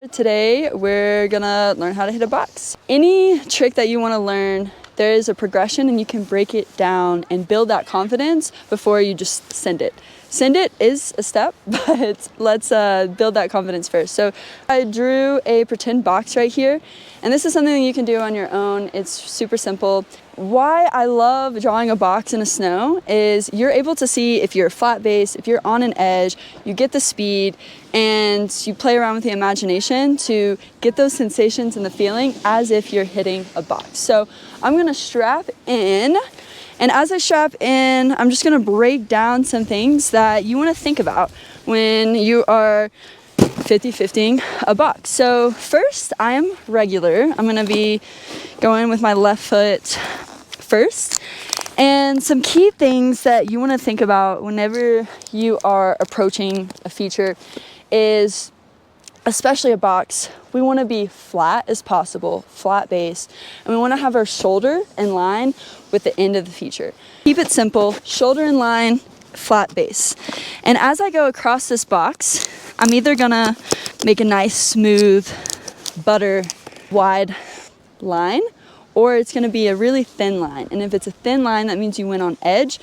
Today we're gonna learn how to hit a box. Any trick that you want to learn, there is a progression and you can break it down and build that confidence before you just send it. Send it is a step, but let's build that confidence first. So I drew a pretend box right here, and this is something that you can do on your own. It's super simple. Why I love drawing a box in a snow is you're able to see if you're a flat base, if you're on an edge, you get the speed, and you play around with the imagination to get those sensations and the feeling as if you're hitting a box. So I'm gonna strap in, and as I strap in, I'm just gonna break down some things that you wanna think about when you are 50-50ing a box. So first, I am regular. I'm gonna be going with my left foot first. And some key things that you wanna think about whenever you are approaching a feature is, especially a box, we wanna be flat as possible, flat base, and we wanna have our shoulder in line with the end of the feature. Keep it simple, shoulder in line, flat base. And as I go across this box, I'm either gonna make a nice smooth butter wide line, or it's gonna be a really thin line. And if it's a thin line, that means you went on edge.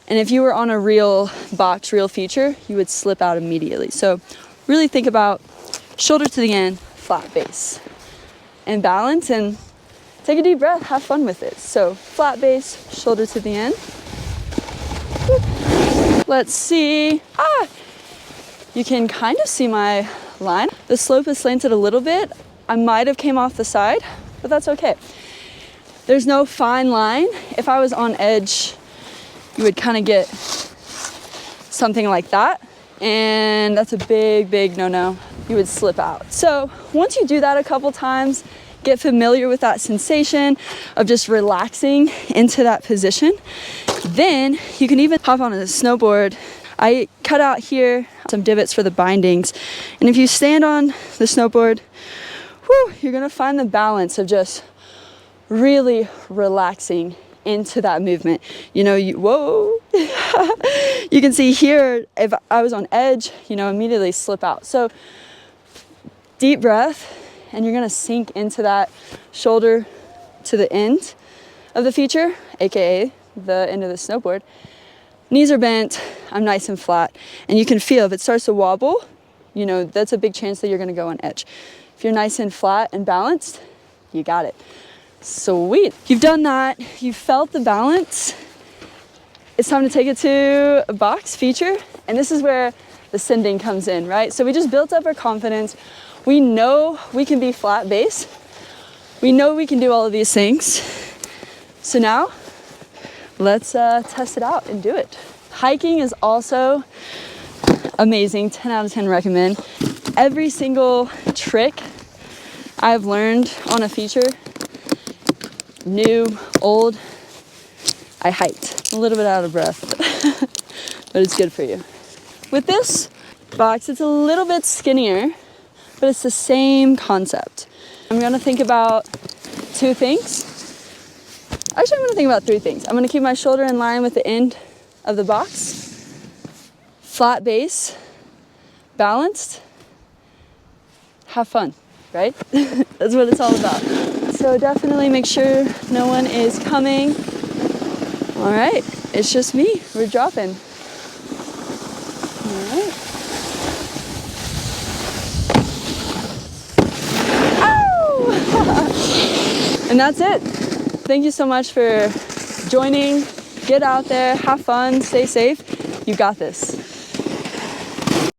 And if you were on a real box, real feature, you would slip out immediately. So really think about shoulder to the end, flat base, and balance, and take a deep breath, have fun with it. So flat base, shoulder to the end. Let's see. You can kind of see my line. The slope is slanted a little bit. I might have came off the side, but that's okay. There's no fine line. If I was on edge, you would kind of get something like that. And that's a big, big no-no. You would slip out. So once you do that a couple times, get familiar with that sensation of just relaxing into that position. Then you can even hop on a snowboard. I cut out here some divots for the bindings. And if you stand on the snowboard, you're gonna find the balance of just really relaxing into that movement. You know, whoa. You can see here, if I was on edge, immediately slip out. So deep breath, and you're gonna sink into that shoulder to the end of the feature, AKA the end of the snowboard. Knees are bent, I'm nice and flat. And you can feel if it starts to wobble, that's a big chance that you're gonna go on edge. If you're nice and flat and balanced, you got it. Sweet. You've done that, you've felt the balance. It's time to take it to a box feature. And this is where the sending comes in, right? So we just built up our confidence. We know we can be flat base. We know we can do all of these things. So now, let's test it out and do it. Hiking is also amazing, 10 out of 10 recommend. Every single trick I've learned on a feature, new, old, I hiked. A little bit out of breath, but it's good for you. With this box, it's a little bit skinnier, but it's the same concept. I'm gonna think about two things. Actually, I'm gonna think about three things. I'm gonna keep my shoulder in line with the end of the box, flat base, balanced, have fun, right? That's what it's all about. So definitely make sure no one is coming. All right, it's just me, we're dropping. All right. Ow! And that's it. Thank you so much for joining. Get out there, have fun, stay safe. You got this.